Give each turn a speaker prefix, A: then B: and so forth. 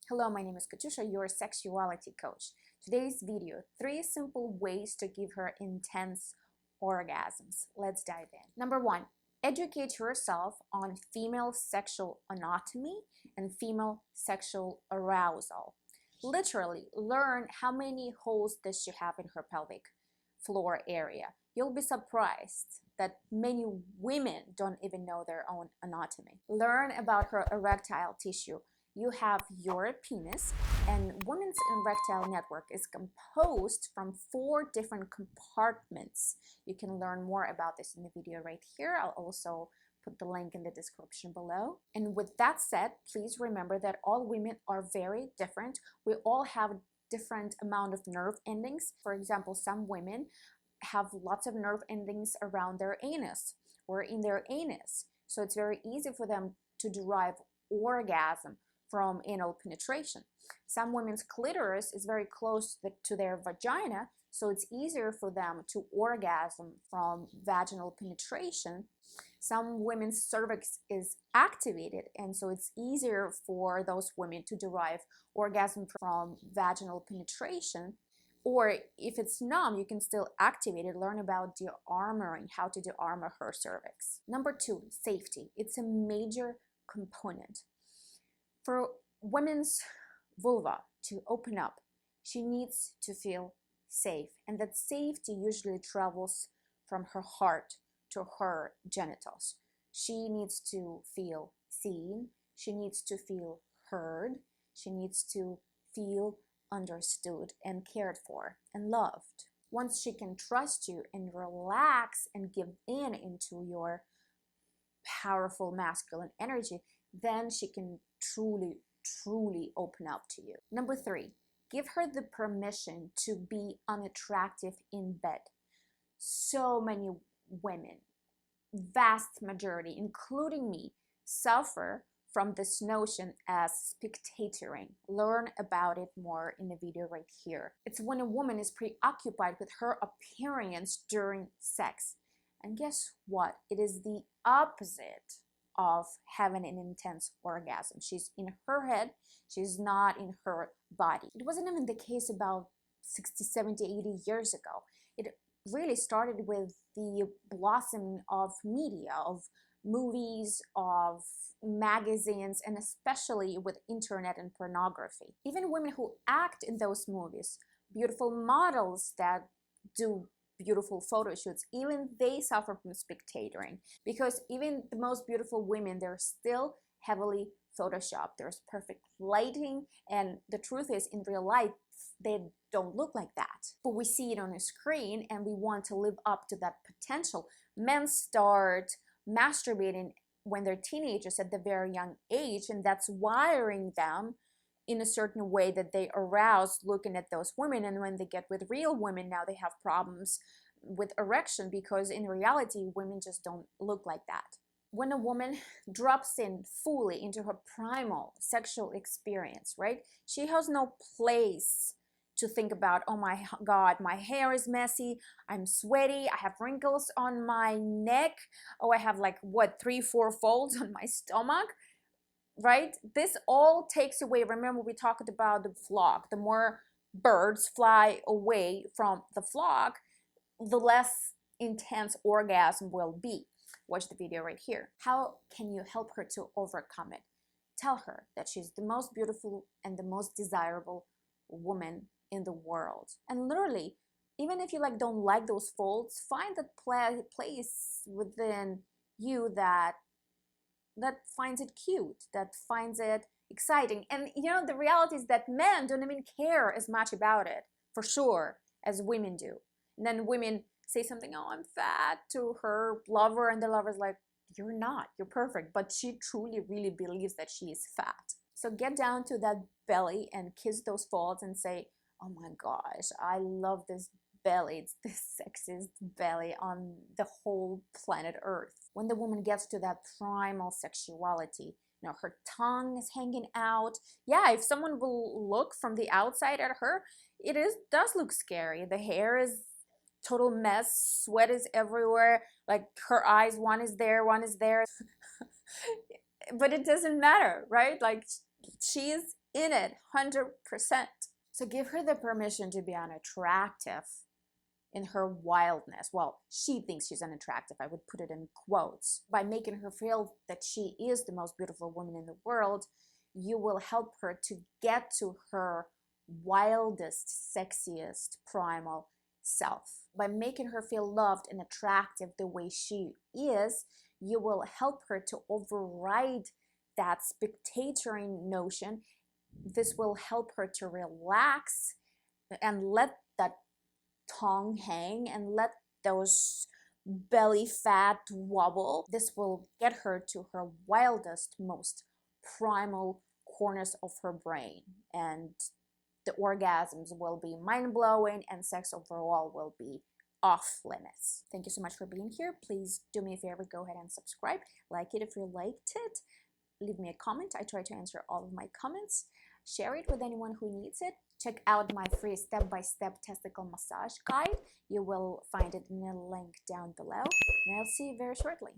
A: Hello, my name is Katyusha, your sexuality coach. Today's video, 3 simple ways to give her intense orgasms. Let's dive in. Number 1, educate yourself on female sexual anatomy and female sexual arousal. Literally, learn how many holes does she have in her pelvic floor area. You'll be surprised that many women don't even know their own anatomy. Learn about her erectile tissue. You have your penis, and women's erectile network is composed from 4 different compartments. You can learn more about this in the video right here. I'll also put the link in the description below. And with that said, please remember that all women are very different. We all have different amount of nerve endings. For example, some women have lots of nerve endings around their anus or in their anus. So it's very easy for them to derive orgasm from anal penetration. Some women's clitoris is very close to their vagina, so it's easier for them to orgasm from vaginal penetration. Some women's cervix is activated, and so it's easier for those women to derive orgasm from vaginal penetration. Or if it's numb, you can still activate it. Learn about de-armoring, how to de-armor her cervix. Number 2, safety. It's a major component. For women's vulva to open up, she needs to feel safe, and that safety usually travels from her heart to her genitals. She needs to feel seen, she needs to feel heard, she needs to feel understood and cared for and loved. Once she can trust you and relax and give in into your powerful masculine energy, then she can truly open up to you. Number 3, give her the permission to be unattractive in bed. So many women, vast majority, including me, suffer from this notion as spectatoring. Learn about it more in the video right here. It's when a woman is preoccupied with her appearance during sex. And guess what? It is the opposite of having an intense orgasm. She's in her head, she's not in her body. It wasn't even the case about 60, 70, 80 years ago. It really started with the blossoming of media, of movies, of magazines, and especially with internet and pornography. Even women who act in those movies, beautiful models that do beautiful photo shoots, even they suffer from spectatoring, because even the most beautiful women, they're still heavily photoshopped. There's perfect lighting, and the truth is, in real life, they don't look like that. But we see it on a screen, and we want to live up to that potential. Men start masturbating when they're teenagers at the very young age, and that's wiring them in a certain way that they arouse looking at those women. And when they get with real women, now they have problems with erection, because in reality, women just don't look like that. When a woman drops in fully into her primal sexual experience, right? She has no place to think about, oh my God, my hair is messy, I'm sweaty, I have wrinkles on my neck, oh, I have like, what, 3-4 folds on my stomach, right? This all takes away. Remember, we talked about the flock. The more birds fly away from the flock, the less intense orgasm will be. Watch the video right here. How can you help her to overcome it? Tell her that she's the most beautiful and the most desirable woman in the world. And literally, even if you don't like those folds, find that place within you that finds it cute, that finds it exciting. And the reality is that men don't even care as much about it, for sure, as women do. And then women say something, oh, I'm fat, to her lover, and the lover's like, you're not, you're perfect. But she truly really believes that she is fat. So get down to that belly and kiss those folds and say, oh my gosh, I love this belly. It's the sexiest belly on the whole planet Earth. When the woman gets to that primal sexuality, her tongue is hanging out. Yeah, if someone will look from the outside at her, does look scary. The hair is total mess, sweat is everywhere, like her eyes, one is there, one is there. But it doesn't matter, right? Like, she is in it 100%. So give her the permission to be unattractive in her wildness. Well, she thinks she's unattractive. I would put it in quotes. By making her feel that she is the most beautiful woman in the world, you will help her to get to her wildest, sexiest, primal self. By making her feel loved and attractive the way she is, you will help her to override that spectatoring notion. This will help her to relax and let that tongue hang and let those belly fat wobble. This will get her to her wildest, most primal corners of her brain, and the orgasms will be mind-blowing and sex overall will be off limits. Thank you so much for being here. Please do me a favor, go ahead and subscribe, like it if you liked it, leave me a comment. I try to answer all of my comments. Share it with anyone who needs it. Check out my free step-by-step testicle massage guide. You will find it in a link down below, and I'll see you very shortly.